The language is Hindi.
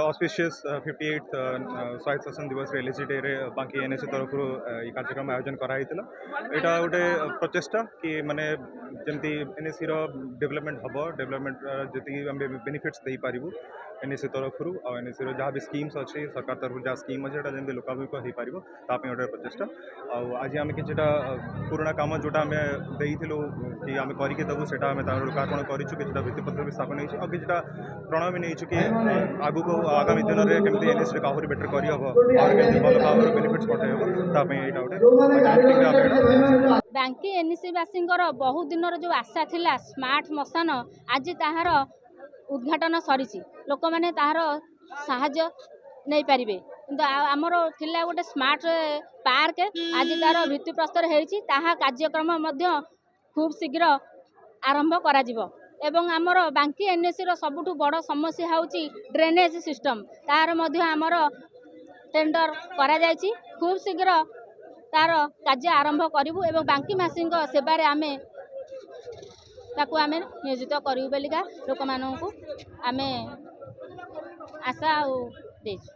ऑस्पिशियस 58th स्वायत्त शासन दिवस एलएसी डे रे बांकी एनएससी तरफ ये कार्यक्रम आयोजन कराई यहाँ गोटे प्रचेषा कि माने जमती एनएससी डेवलपमेंट हम डेवलपमेंट जी बेनिफिट्स दे पारू एनएससी तरफ एनएससी जहाँ भी स्कीम्स अच्छी सरकार तरफ जहाँ स्कीम अच्छे जमी लोकाभिमुख हो पार गोटे प्रचेषा आज आम कि पुराणा कम जोटा आम देलु कि आम करके देवु से लोकार्पण करूँ कि भित्तिपत्र भी स्थापन हो कि प्रणय भी नहीं कि आगु को आगामी दिन में केमती एनएससी को आहरी बेटर करहब और भल भाव बेनिफिट्स पठाइब गोटे बांकी एनएससी वासींकर बहुत दिन जो आशा थिला स्मार्ट मशान आज ताहार उद्घाटन सरी लोक मैंने ताहार साहाय्य नहीं पारे किंतु आमर थिला गोटे स्मार्ट पार्क आज तार भित्तिप्रस्तर होती कार्यक्रम खूब शीघ्र आरंभ करा एवं आमर बांकी एनएससी सबुठ बड़ समस्या होची ड्रेनेज सिस्टम तार मध्य आमर टेंडर करा जायछि खूब शीघ्र तार कार्य आरंभ करूँ एवं बांकी मासी सेवारे आमे ताकू आमे नियोजित करूँ बोलिका लोक मानू आमे आशा देछु।